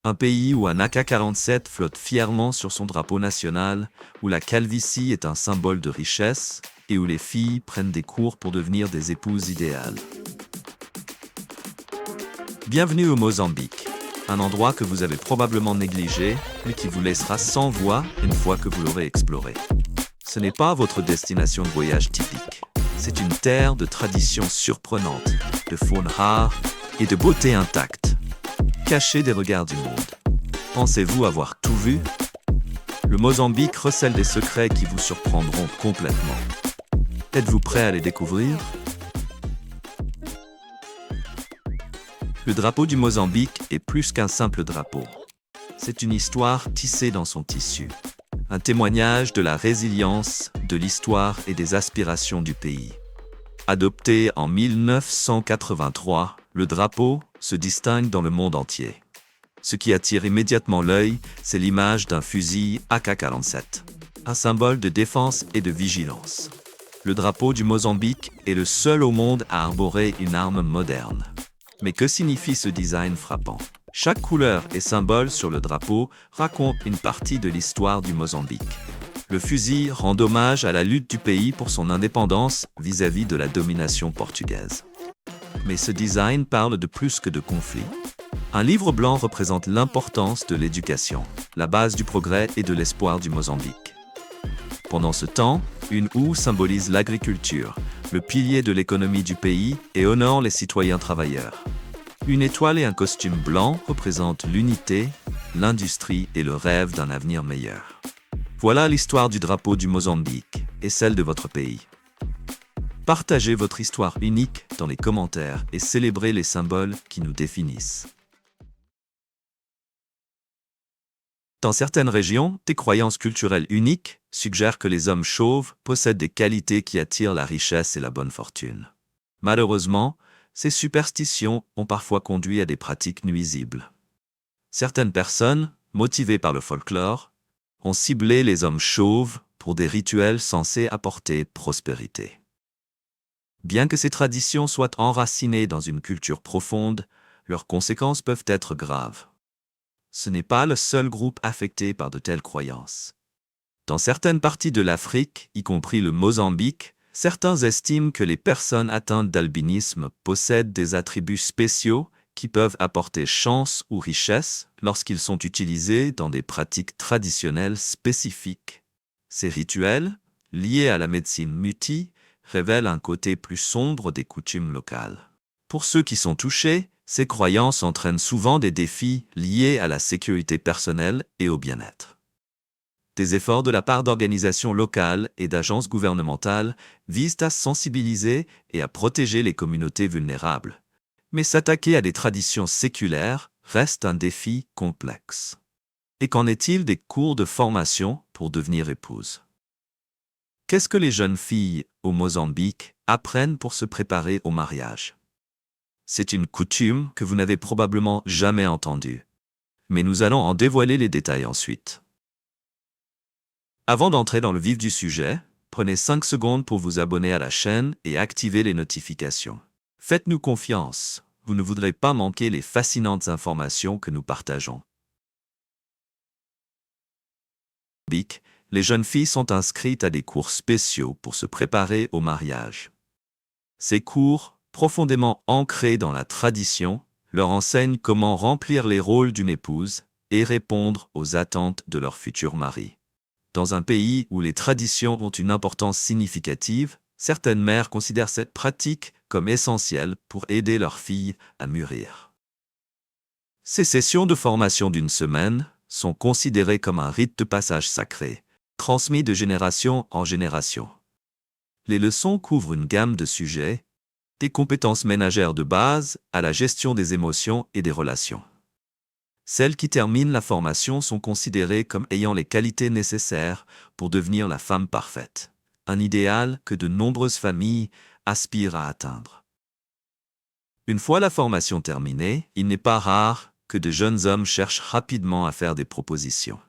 Un pays où un AK-47 flotte fièrement sur son drapeau national, où la calvitie est un symbole de richesse et où les filles prennent des cours pour devenir des épouses idéales. Bienvenue au Mozambique, un endroit que vous avez probablement négligé, mais qui vous laissera sans voix une fois que vous l'aurez exploré. Ce n'est pas votre destination de voyage typique. C'est une terre de traditions surprenantes, de faune rare et de beauté intacte, cachée des regards du monde. Pensez-vous avoir tout vu? Le Mozambique recèle des secrets qui vous surprendront complètement. Êtes-vous prêt à les découvrir? Le drapeau du Mozambique est plus qu'un simple drapeau. C'est une histoire tissée dans son tissu. Un témoignage de la résilience, de l'histoire et des aspirations du pays. Adopté en 1983, le drapeau se distingue dans le monde entier. Ce qui attire immédiatement l'œil, c'est l'image d'un fusil AK-47, un symbole de défense et de vigilance. Le drapeau du Mozambique est le seul au monde à arborer une arme moderne. Mais que signifie ce design frappant? Chaque couleur et symbole sur le drapeau raconte une partie de l'histoire du Mozambique. Le fusil rend hommage à la lutte du pays pour son indépendance vis-à-vis de la domination portugaise. Mais ce design parle de plus que de conflits. Un livre blanc représente l'importance de l'éducation, la base du progrès et de l'espoir du Mozambique. Pendant ce temps, une houe symbolise l'agriculture, le pilier de l'économie du pays et honore les citoyens travailleurs. Une étoile et un costume blanc représentent l'unité, l'industrie et le rêve d'un avenir meilleur. Voilà l'histoire du drapeau du Mozambique et celle de votre pays. Partagez votre histoire unique dans les commentaires et célébrez les symboles qui nous définissent. Dans certaines régions, des croyances culturelles uniques suggèrent que les hommes chauves possèdent des qualités qui attirent la richesse et la bonne fortune. Malheureusement, ces superstitions ont parfois conduit à des pratiques nuisibles. Certaines personnes, motivées par le folklore, ont ciblé les hommes chauves pour des rituels censés apporter prospérité. Bien que ces traditions soient enracinées dans une culture profonde, leurs conséquences peuvent être graves. Ce n'est pas le seul groupe affecté par de telles croyances. Dans certaines parties de l'Afrique, y compris le Mozambique, certains estiment que les personnes atteintes d'albinisme possèdent des attributs spéciaux qui peuvent apporter chance ou richesse lorsqu'ils sont utilisés dans des pratiques traditionnelles spécifiques. Ces rituels, liés à la médecine muti, révèlent un côté plus sombre des coutumes locales. Pour ceux qui sont touchés, ces croyances entraînent souvent des défis liés à la sécurité personnelle et au bien-être. Des efforts de la part d'organisations locales et d'agences gouvernementales visent à sensibiliser et à protéger les communautés vulnérables. Mais s'attaquer à des traditions séculaires reste un défi complexe. Et qu'en est-il des cours de formation pour devenir épouse? Qu'est-ce que les jeunes filles au Mozambique apprennent pour se préparer au mariage? C'est une coutume que vous n'avez probablement jamais entendue. Mais nous allons en dévoiler les détails ensuite. Avant d'entrer dans le vif du sujet, prenez 5 secondes pour vous abonner à la chaîne et activer les notifications. Faites-nous confiance, vous ne voudrez pas manquer les fascinantes informations que nous partageons. Les jeunes filles sont inscrites à des cours spéciaux pour se préparer au mariage. Ces cours, profondément ancrés dans la tradition, leur enseignent comment remplir les rôles d'une épouse et répondre aux attentes de leur futur mari. Dans un pays où les traditions ont une importance significative, certaines mères considèrent cette pratique comme essentielle pour aider leurs filles à mûrir. Ces sessions de formation d'une semaine sont considérées comme un rite de passage sacré, transmis de génération en génération. Les leçons couvrent une gamme de sujets, des compétences ménagères de base à la gestion des émotions et des relations. Celles qui terminent la formation sont considérées comme ayant les qualités nécessaires pour devenir la femme parfaite, un idéal que de nombreuses familles aspirent à atteindre. Une fois la formation terminée, il n'est pas rare que de jeunes hommes cherchent rapidement à faire des propositions.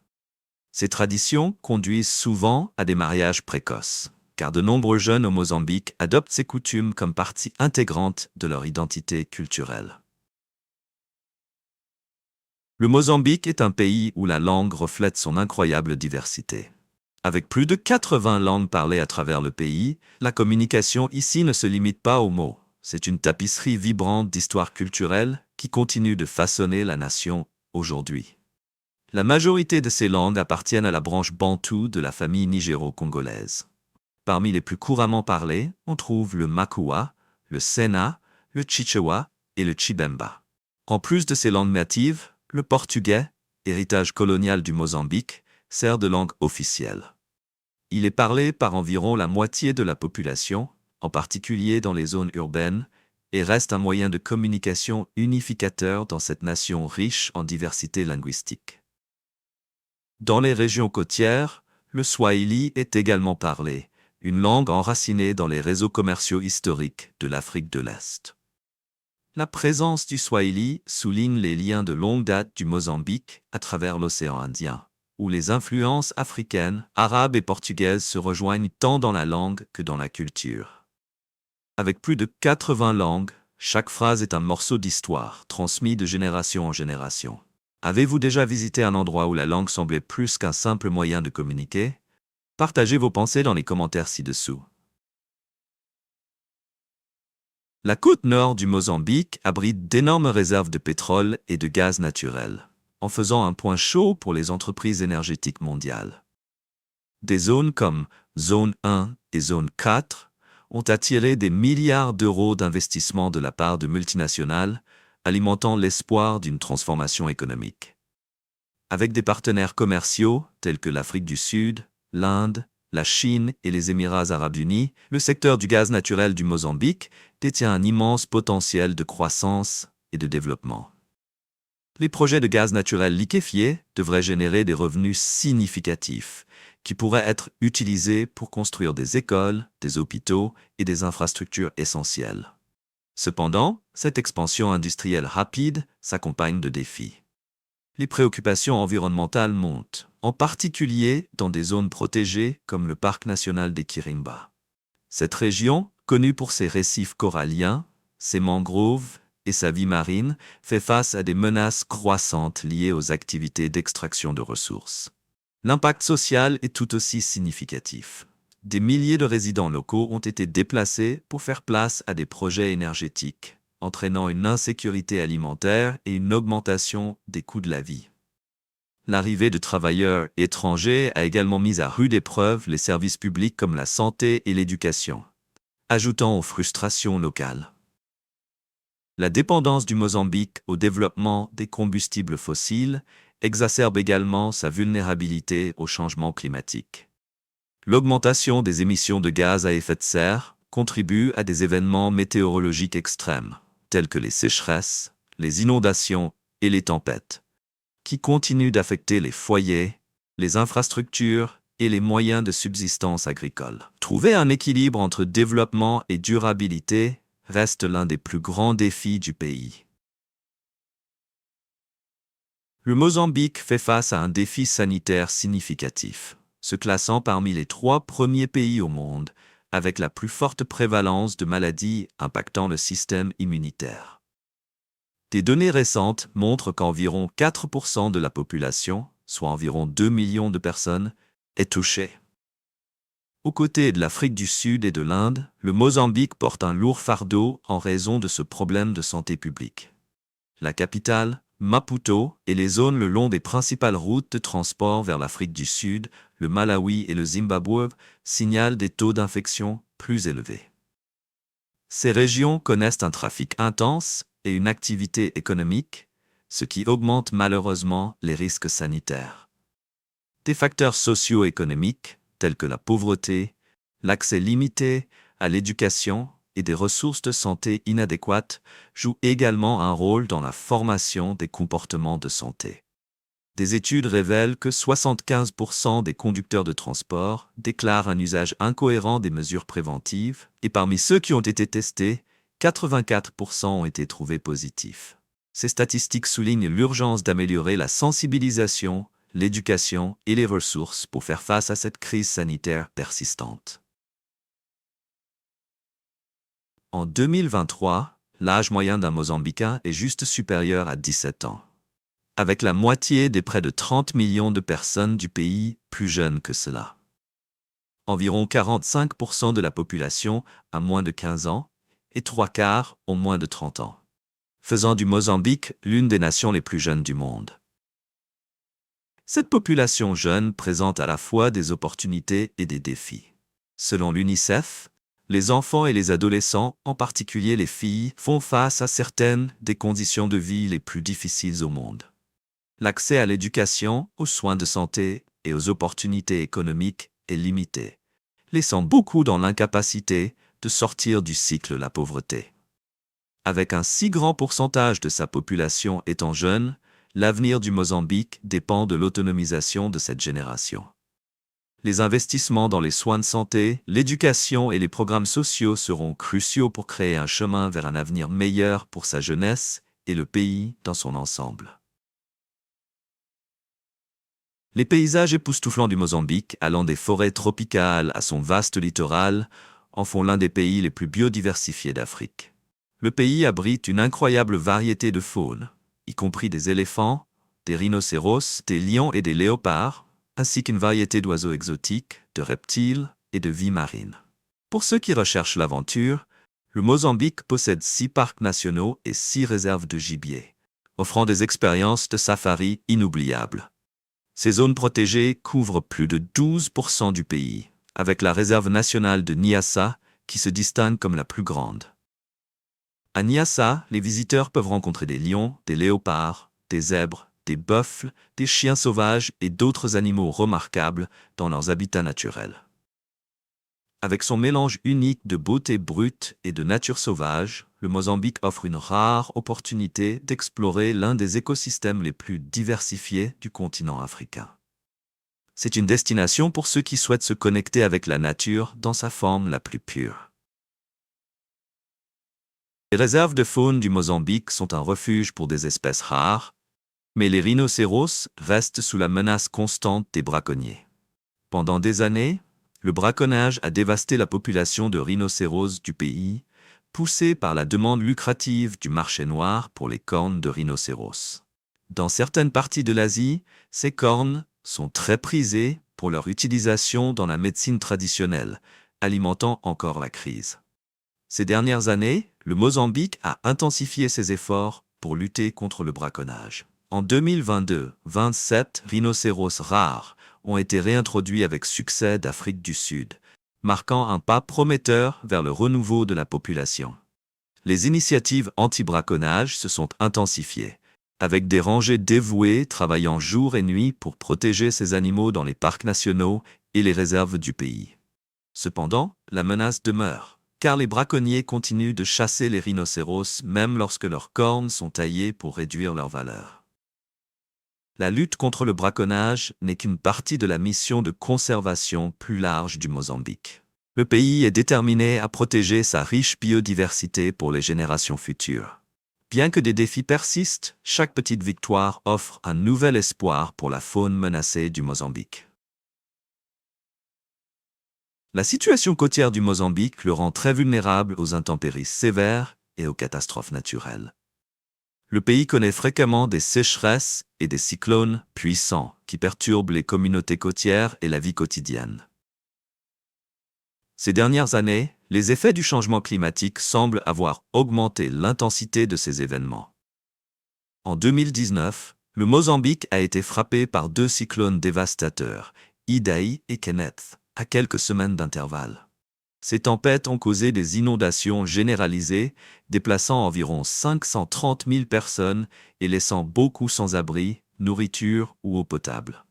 Ces traditions conduisent souvent à des mariages précoces, car de nombreux jeunes au Mozambique adoptent ces coutumes comme partie intégrante de leur identité culturelle. Le Mozambique est un pays où la langue reflète son incroyable diversité. Avec plus de 80 langues parlées à travers le pays, la communication ici ne se limite pas aux mots. C'est une tapisserie vibrante d'histoire culturelle qui continue de façonner la nation aujourd'hui. La majorité de ces langues appartiennent à la branche bantoue de la famille nigéro-congolaise. Parmi les plus couramment parlées, on trouve le Makua, le Sena, le Chichewa et le Chibemba. En plus de ces langues natives, le portugais, héritage colonial du Mozambique, sert de langue officielle. Il est parlé par environ la moitié de la population, en particulier dans les zones urbaines, et reste un moyen de communication unificateur dans cette nation riche en diversité linguistique. Dans les régions côtières, le Swahili est également parlé, une langue enracinée dans les réseaux commerciaux historiques de l'Afrique de l'Est. La présence du Swahili souligne les liens de longue date du Mozambique à travers l'océan Indien, où les influences africaines, arabes et portugaises se rejoignent tant dans la langue que dans la culture. Avec plus de 80 langues, chaque phrase est un morceau d'histoire, transmis de génération en génération. Avez-vous déjà visité un endroit où la langue semblait plus qu'un simple moyen de communiquer? Partagez vos pensées dans les commentaires ci-dessous. La côte nord du Mozambique abrite d'énormes réserves de pétrole et de gaz naturel, en faisant un point chaud pour les entreprises énergétiques mondiales. Des zones comme Zone 1 et Zone 4 ont attiré des milliards d'euros d'investissement de la part de multinationales, alimentant l'espoir d'une transformation économique. Avec des partenaires commerciaux tels que l'Afrique du Sud, l'Inde, la Chine et les Émirats arabes unis, le secteur du gaz naturel du Mozambique détient un immense potentiel de croissance et de développement. Les projets de gaz naturel liquéfié devraient générer des revenus significatifs qui pourraient être utilisés pour construire des écoles, des hôpitaux et des infrastructures essentielles. Cependant, cette expansion industrielle rapide s'accompagne de défis. Les préoccupations environnementales montent, en particulier dans des zones protégées comme le parc national des Kirimba. Cette région, connue pour ses récifs coralliens, ses mangroves et sa vie marine, fait face à des menaces croissantes liées aux activités d'extraction de ressources. L'impact social est tout aussi significatif. Des milliers de résidents locaux ont été déplacés pour faire place à des projets énergétiques, entraînant une insécurité alimentaire et une augmentation des coûts de la vie. L'arrivée de travailleurs étrangers a également mis à rude épreuve les services publics comme la santé et l'éducation, ajoutant aux frustrations locales. La dépendance du Mozambique au développement des combustibles fossiles exacerbe également sa vulnérabilité au changement climatique. L'augmentation des émissions de gaz à effet de serre contribue à des événements météorologiques extrêmes, tels que les sécheresses, les inondations et les tempêtes, qui continuent d'affecter les foyers, les infrastructures et les moyens de subsistance agricole. Trouver un équilibre entre développement et durabilité reste l'un des plus grands défis du pays. Le Mozambique fait face à un défi sanitaire significatif, se classant parmi les 3 premiers pays au monde avec la plus forte prévalence de maladies impactant le système immunitaire. Des données récentes montrent qu'environ 4% de la population, soit environ 2 millions de personnes, est touchée. Aux côtés de l'Afrique du Sud et de l'Inde, le Mozambique porte un lourd fardeau en raison de ce problème de santé publique. La capitale, Maputo, et les zones le long des principales routes de transport vers l'Afrique du Sud, le Malawi et le Zimbabwe signalent des taux d'infection plus élevés. Ces régions connaissent un trafic intense et une activité économique, ce qui augmente malheureusement les risques sanitaires. Des facteurs socio-économiques, tels que la pauvreté, l'accès limité à l'éducation et des ressources de santé inadéquates, jouent également un rôle dans la formation des comportements de santé. Des études révèlent que 75% des conducteurs de transport déclarent un usage incohérent des mesures préventives, et parmi ceux qui ont été testés, 84% ont été trouvés positifs. Ces statistiques soulignent l'urgence d'améliorer la sensibilisation, l'éducation et les ressources pour faire face à cette crise sanitaire persistante. En 2023, l'âge moyen d'un Mozambicain est juste supérieur à 17 ans. avec la moitié des près de 30 millions de personnes du pays plus jeunes que cela. Environ 45% de la population a moins de 15 ans et 3/4 ont moins de 30 ans, faisant du Mozambique l'une des nations les plus jeunes du monde. Cette population jeune présente à la fois des opportunités et des défis. Selon l'UNICEF, les enfants et les adolescents, en particulier les filles, font face à certaines des conditions de vie les plus difficiles au monde. L'accès à l'éducation, aux soins de santé et aux opportunités économiques est limité, laissant beaucoup dans l'incapacité de sortir du cycle de la pauvreté. Avec un si grand pourcentage de sa population étant jeune, l'avenir du Mozambique dépend de l'autonomisation de cette génération. Les investissements dans les soins de santé, l'éducation et les programmes sociaux seront cruciaux pour créer un chemin vers un avenir meilleur pour sa jeunesse et le pays dans son ensemble. Les paysages époustouflants du Mozambique, allant des forêts tropicales à son vaste littoral, en font l'un des pays les plus biodiversifiés d'Afrique. Le pays abrite une incroyable variété de faune, y compris des éléphants, des rhinocéros, des lions et des léopards, ainsi qu'une variété d'oiseaux exotiques, de reptiles et de vie marine. Pour ceux qui recherchent l'aventure, le Mozambique possède 6 parcs nationaux et 6 réserves de gibier, offrant des expériences de safari inoubliables. Ces zones protégées couvrent plus de 12% du pays, avec la réserve nationale de Niassa qui se distingue comme la plus grande. À Niassa, les visiteurs peuvent rencontrer des lions, des léopards, des zèbres, des buffles, des chiens sauvages et d'autres animaux remarquables dans leurs habitats naturels. Avec son mélange unique de beauté brute et de nature sauvage, le Mozambique offre une rare opportunité d'explorer l'un des écosystèmes les plus diversifiés du continent africain. C'est une destination pour ceux qui souhaitent se connecter avec la nature dans sa forme la plus pure. Les réserves de faune du Mozambique sont un refuge pour des espèces rares, mais les rhinocéros restent sous la menace constante des braconniers. Pendant des années, le braconnage a dévasté la population de rhinocéros du pays, poussé par la demande lucrative du marché noir pour les cornes de rhinocéros. Dans certaines parties de l'Asie, ces cornes sont très prisées pour leur utilisation dans la médecine traditionnelle, alimentant encore la crise. Ces dernières années, le Mozambique a intensifié ses efforts pour lutter contre le braconnage. En 2022, 27 rhinocéros rares ont été réintroduits avec succès d'Afrique du Sud, marquant un pas prometteur vers le renouveau de la population. Les initiatives anti-braconnage se sont intensifiées, avec des rangers dévoués travaillant jour et nuit pour protéger ces animaux dans les parcs nationaux et les réserves du pays. Cependant, la menace demeure, car les braconniers continuent de chasser les rhinocéros même lorsque leurs cornes sont taillées pour réduire leur valeur. La lutte contre le braconnage n'est qu'une partie de la mission de conservation plus large du Mozambique. Le pays est déterminé à protéger sa riche biodiversité pour les générations futures. Bien que des défis persistent, chaque petite victoire offre un nouvel espoir pour la faune menacée du Mozambique. La situation côtière du Mozambique le rend très vulnérable aux intempéries sévères et aux catastrophes naturelles. Le pays connaît fréquemment des sécheresses et des cyclones puissants qui perturbent les communautés côtières et la vie quotidienne. Ces dernières années, les effets du changement climatique semblent avoir augmenté l'intensité de ces événements. En 2019, le Mozambique a été frappé par 2 cyclones dévastateurs, Idai et Kenneth, à quelques semaines d'intervalle. Ces tempêtes ont causé des inondations généralisées, déplaçant environ 530 000 personnes et laissant beaucoup sans abri, nourriture ou eau potable.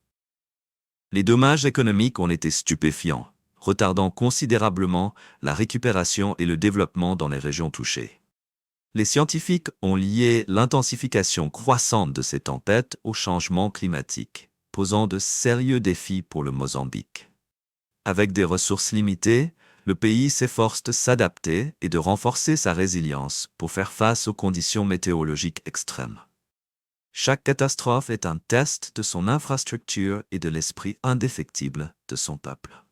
Les dommages économiques ont été stupéfiants, retardant considérablement la récupération et le développement dans les régions touchées. Les scientifiques ont lié l'intensification croissante de ces tempêtes au changement climatique, posant de sérieux défis pour le Mozambique. Avec des ressources limitées, le pays s'efforce de s'adapter et de renforcer sa résilience pour faire face aux conditions météorologiques extrêmes. Chaque catastrophe est un test de son infrastructure et de l'esprit indéfectible de son peuple.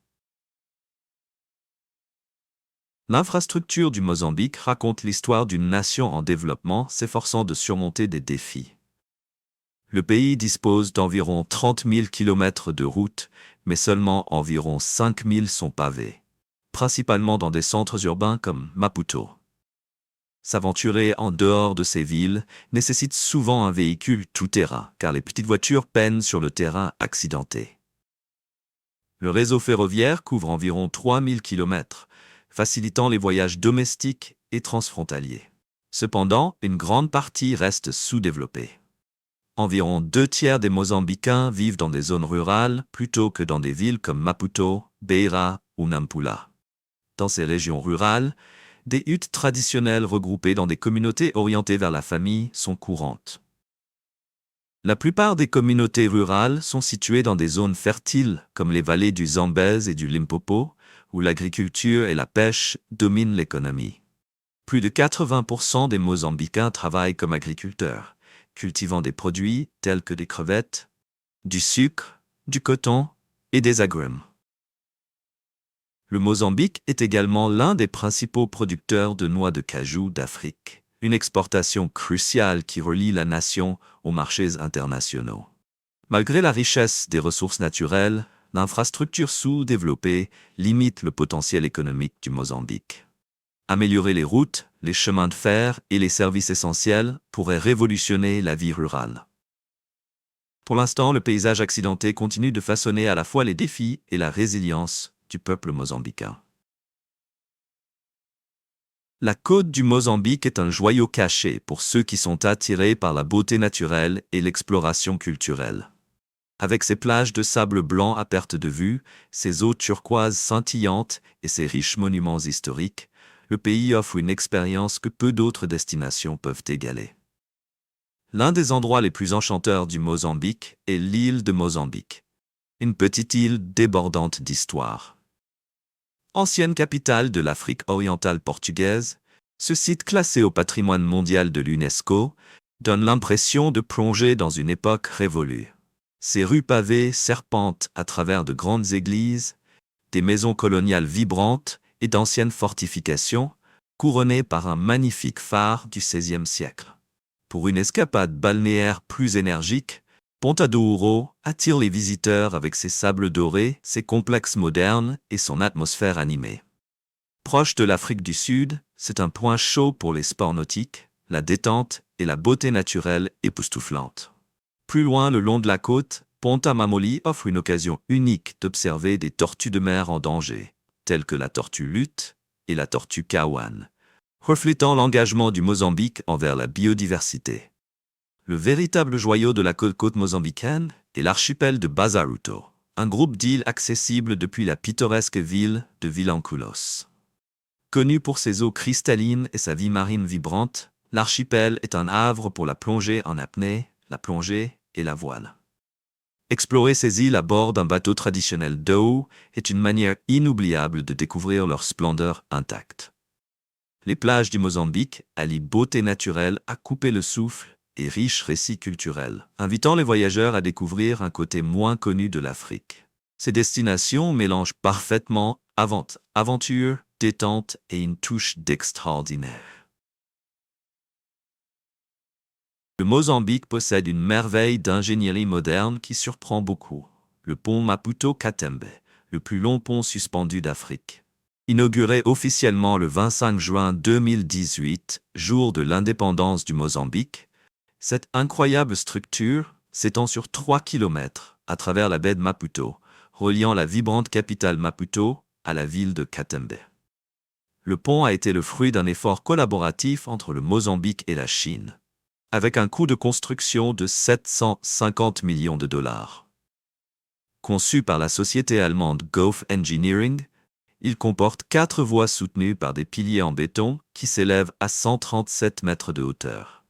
L'infrastructure du Mozambique raconte l'histoire d'une nation en développement s'efforçant de surmonter des défis. Le pays dispose d'environ 30 000 km de routes, mais seulement environ 5 000 sont pavés, principalement dans des centres urbains comme Maputo. S'aventurer en dehors de ces villes nécessite souvent un véhicule tout-terrain, car les petites voitures peinent sur le terrain accidenté. Le réseau ferroviaire couvre environ 3 000 km, facilitant les voyages domestiques et transfrontaliers. Cependant, une grande partie reste sous-développée. Environ 2/3 des Mozambicains vivent dans des zones rurales plutôt que dans des villes comme Maputo, Beira ou Nampula. Dans ces régions rurales, des huttes traditionnelles regroupées dans des communautés orientées vers la famille sont courantes. La plupart des communautés rurales sont situées dans des zones fertiles comme les vallées du Zambèze et du Limpopo, où l'agriculture et la pêche dominent l'économie. Plus de 80% des Mozambicains travaillent comme agriculteurs, cultivant des produits tels que des crevettes, du sucre, du coton et des agrumes. Le Mozambique est également l'un des principaux producteurs de noix de cajou d'Afrique, une exportation cruciale qui relie la nation aux marchés internationaux. Malgré la richesse des ressources naturelles, l'infrastructure sous-développée limite le potentiel économique du Mozambique. Améliorer les routes, les chemins de fer et les services essentiels pourrait révolutionner la vie rurale. Pour l'instant, le paysage accidenté continue de façonner à la fois les défis et la résilience du peuple mozambicain. La côte du Mozambique est un joyau caché pour ceux qui sont attirés par la beauté naturelle et l'exploration culturelle. Avec ses plages de sable blanc à perte de vue, ses eaux turquoises scintillantes et ses riches monuments historiques, le pays offre une expérience que peu d'autres destinations peuvent égaler. L'un des endroits les plus enchanteurs du Mozambique est l'île de Mozambique, une petite île débordante d'histoire. Ancienne capitale de l'Afrique orientale portugaise, ce site classé au patrimoine mondial de l'UNESCO donne l'impression de plonger dans une époque révolue. Ses rues pavées serpentent à travers de grandes églises, des maisons coloniales vibrantes et d'anciennes fortifications, couronnées par un magnifique phare du XVIe siècle. Pour une escapade balnéaire plus énergique, Ponta do Ouro attire les visiteurs avec ses sables dorés, ses complexes modernes et son atmosphère animée. Proche de l'Afrique du Sud, c'est un point chaud pour les sports nautiques, la détente et la beauté naturelle époustouflante. Plus loin le long de la côte, Ponta Mamoli offre une occasion unique d'observer des tortues de mer en danger, telles que la tortue luth et la tortue kawan, reflétant l'engagement du Mozambique envers la biodiversité. Le véritable joyau de la côte mozambicaine est l'archipel de Bazaruto, un groupe d'îles accessibles depuis la pittoresque ville de Vilanculos. Connu pour ses eaux cristallines et sa vie marine vibrante, l'archipel est un havre pour la plongée en apnée, la plongée et la voile. Explorer ces îles à bord d'un bateau traditionnel d'eau est une manière inoubliable de découvrir leur splendeur intacte. Les plages du Mozambique allient beauté naturelle à couper le souffle et riches récits culturels, invitant les voyageurs à découvrir un côté moins connu de l'Afrique. Ces destinations mélangent parfaitement aventure, détente et une touche d'extraordinaire. Le Mozambique possède une merveille d'ingénierie moderne qui surprend beaucoup. Le pont Maputo-Katembe, le plus long pont suspendu d'Afrique. Inauguré officiellement le 25 juin 2018, jour de l'indépendance du Mozambique, cette incroyable structure s'étend sur 3 km à travers la baie de Maputo, reliant la vibrante capitale Maputo à la ville de Katembe. Le pont a été le fruit d'un effort collaboratif entre le Mozambique et la Chine, avec un coût de construction de 750 millions de dollars. Conçu par la société allemande Gulf Engineering, il comporte 4 voies soutenues par des piliers en béton qui s'élèvent à 137 mètres de hauteur.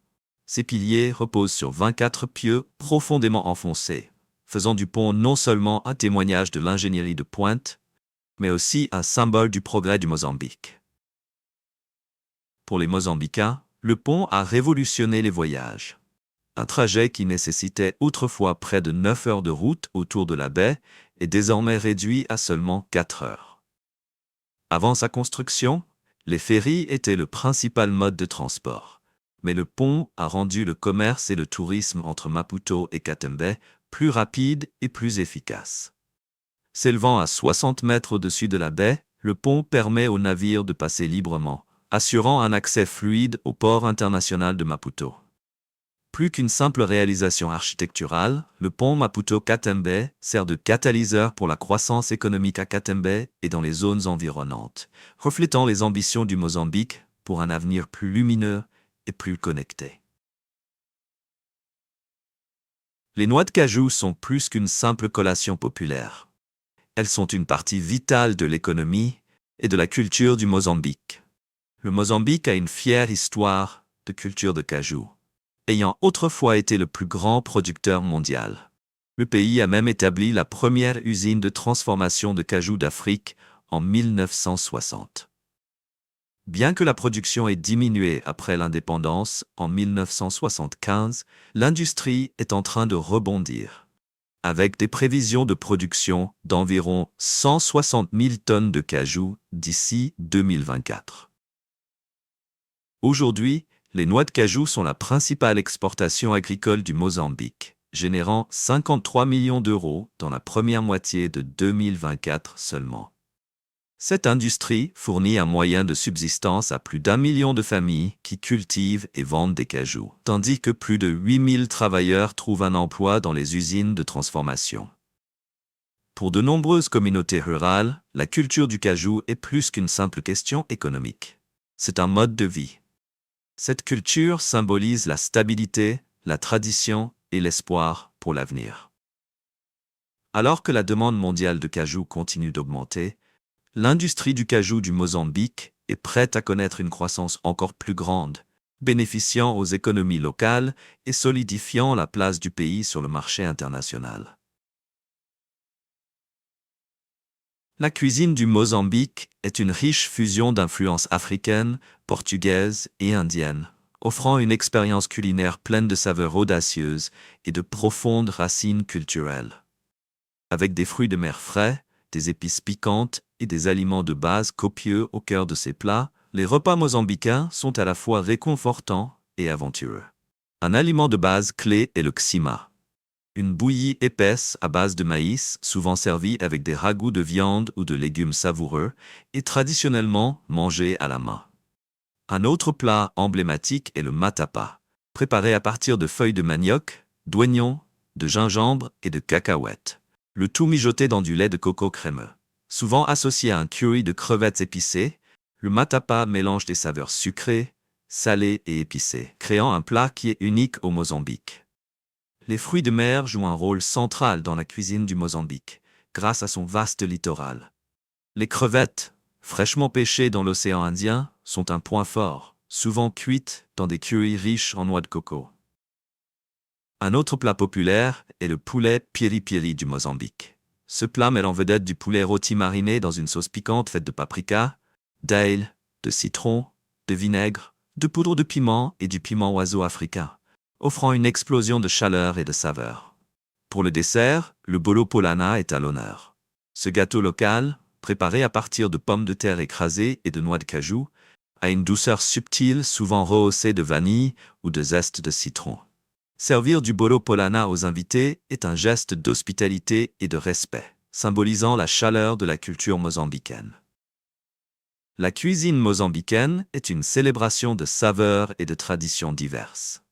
Ces piliers reposent sur 24 pieux profondément enfoncés, faisant du pont non seulement un témoignage de l'ingénierie de pointe, mais aussi un symbole du progrès du Mozambique. Pour les Mozambicains, le pont a révolutionné les voyages. Un trajet qui nécessitait autrefois près de 9 heures de route autour de la baie est désormais réduit à seulement 4 heures. Avant sa construction, les ferries étaient le principal mode de transport, Mais le pont a rendu le commerce et le tourisme entre Maputo et Catembe plus rapide et plus efficace. S'élevant à 60 mètres au-dessus de la baie, le pont permet aux navires de passer librement, assurant un accès fluide au port international de Maputo. Plus qu'une simple réalisation architecturale, le pont Maputo-Catembe sert de catalyseur pour la croissance économique à Catembe et dans les zones environnantes, reflétant les ambitions du Mozambique pour un avenir plus lumineux et plus connecté. Les noix de cajou sont plus qu'une simple collation populaire. Elles sont une partie vitale de l'économie et de la culture du Mozambique. Le Mozambique a une fière histoire de culture de cajou, ayant autrefois été le plus grand producteur mondial. Le pays a même établi la première usine de transformation de cajou d'Afrique en 1960. Bien que la production ait diminué après l'indépendance en 1975, l'industrie est en train de rebondir, avec des prévisions de production d'environ 160 000 tonnes de cajou d'ici 2024. Aujourd'hui, les noix de cajou sont la principale exportation agricole du Mozambique, générant 53 millions d'euros dans la première moitié de 2024 seulement. Cette industrie fournit un moyen de subsistance à plus d'1 million de familles qui cultivent et vendent des cajous, tandis que plus de 8000 travailleurs trouvent un emploi dans les usines de transformation. Pour de nombreuses communautés rurales, la culture du cajou est plus qu'une simple question économique. C'est un mode de vie. Cette culture symbolise la stabilité, la tradition et l'espoir pour l'avenir. Alors que la demande mondiale de cajou continue d'augmenter, l'industrie du cajou du Mozambique est prête à connaître une croissance encore plus grande, bénéficiant aux économies locales et solidifiant la place du pays sur le marché international. La cuisine du Mozambique est une riche fusion d'influences africaines, portugaises et indiennes, offrant une expérience culinaire pleine de saveurs audacieuses et de profondes racines culturelles. Avec des fruits de mer frais, des épices piquantes et des aliments de base copieux au cœur de ces plats, les repas mozambicains sont à la fois réconfortants et aventureux. Un aliment de base clé est le xima, une bouillie épaisse à base de maïs, souvent servie avec des ragoûts de viande ou de légumes savoureux, et traditionnellement mangée à la main. Un autre plat emblématique est le matapa, préparé à partir de feuilles de manioc, d'oignons, de gingembre et de cacahuètes, le tout mijoté dans du lait de coco crémeux. Souvent associé à un curry de crevettes épicées, le matapa mélange des saveurs sucrées, salées et épicées, créant un plat qui est unique au Mozambique. Les fruits de mer jouent un rôle central dans la cuisine du Mozambique, grâce à son vaste littoral. Les crevettes, fraîchement pêchées dans l'océan Indien, sont un point fort, souvent cuites dans des currys riches en noix de coco. Un autre plat populaire est le poulet piri-piri du Mozambique. Ce plat met en vedette du poulet rôti mariné dans une sauce piquante faite de paprika, d'ail, de citron, de vinaigre, de poudre de piment et du piment oiseau africain, offrant une explosion de chaleur et de saveur. Pour le dessert, le bolo polana est à l'honneur. Ce gâteau local, préparé à partir de pommes de terre écrasées et de noix de cajou, a une douceur subtile souvent rehaussée de vanille ou de zeste de citron. Servir du bolo polana aux invités est un geste d'hospitalité et de respect, symbolisant la chaleur de la culture mozambicaine. La cuisine mozambicaine est une célébration de saveurs et de traditions diverses.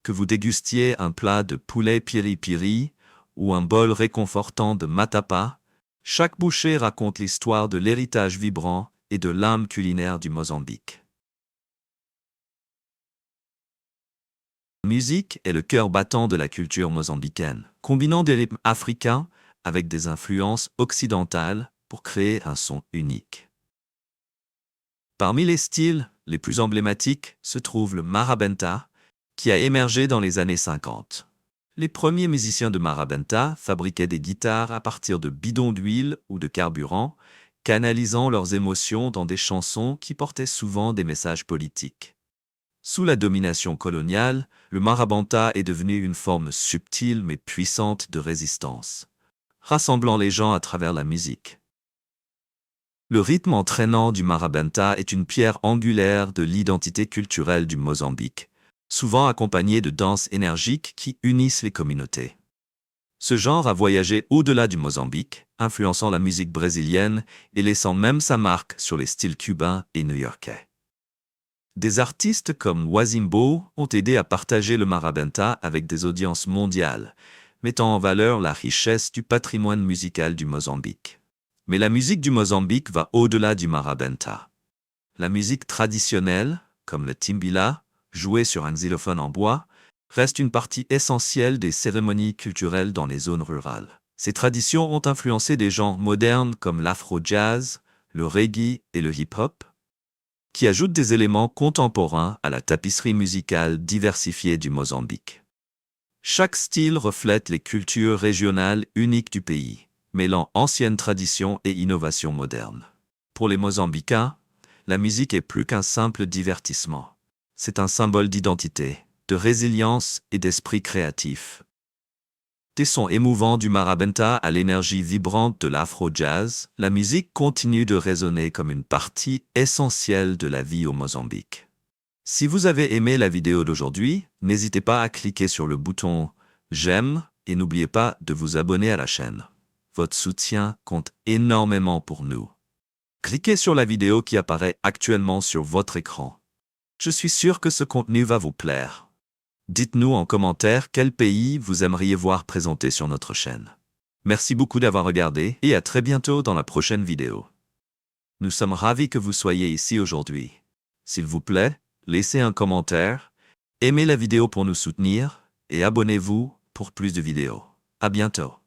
Que vous dégustiez un plat de poulet piri-piri ou un bol réconfortant de matapa, chaque bouchée raconte l'histoire de l'héritage vibrant et de l'âme culinaire du Mozambique. La musique est le cœur battant de la culture mozambicaine, combinant des rythmes africains avec des influences occidentales pour créer un son unique. Parmi les styles les plus emblématiques se trouve le marabenta, qui a émergé dans les années 50. Les premiers musiciens de marabenta fabriquaient des guitares à partir de bidons d'huile ou de carburant, canalisant leurs émotions dans des chansons qui portaient souvent des messages politiques. Sous la domination coloniale, le marabenta est devenu une forme subtile mais puissante de résistance, rassemblant les gens à travers la musique. Le rythme entraînant du marabenta est une pierre angulaire de l'identité culturelle du Mozambique, souvent accompagné de danses énergiques qui unissent les communautés. Ce genre a voyagé au-delà du Mozambique, influençant la musique brésilienne et laissant même sa marque sur les styles cubains et new-yorkais. Des artistes comme Wazimbo ont aidé à partager le marabenta avec des audiences mondiales, mettant en valeur la richesse du patrimoine musical du Mozambique. Mais la musique du Mozambique va au-delà du marabenta. La musique traditionnelle, comme le timbila, jouée sur un xylophone en bois, reste une partie essentielle des cérémonies culturelles dans les zones rurales. Ces traditions ont influencé des genres modernes comme l'afro-jazz, le reggae et le hip-hop, qui ajoutent des éléments contemporains à la tapisserie musicale diversifiée du Mozambique. Chaque style reflète les cultures régionales uniques du pays, mêlant anciennes traditions et innovations modernes. Pour les Mozambicains, la musique est plus qu'un simple divertissement. C'est un symbole d'identité, de résilience et d'esprit créatif. Des sons émouvants du marabenta à l'énergie vibrante de l'afro-jazz, la musique continue de résonner comme une partie essentielle de la vie au Mozambique. Si vous avez aimé la vidéo d'aujourd'hui, n'hésitez pas à cliquer sur le bouton « J'aime » et n'oubliez pas de vous abonner à la chaîne. Votre soutien compte énormément pour nous. Cliquez sur la vidéo qui apparaît actuellement sur votre écran. Je suis sûr que ce contenu va vous plaire. Dites-nous en commentaire quel pays vous aimeriez voir présenté sur notre chaîne. Merci beaucoup d'avoir regardé et à très bientôt dans la prochaine vidéo. Nous sommes ravis que vous soyez ici aujourd'hui. S'il vous plaît, laissez un commentaire, aimez la vidéo pour nous soutenir et abonnez-vous pour plus de vidéos. À bientôt.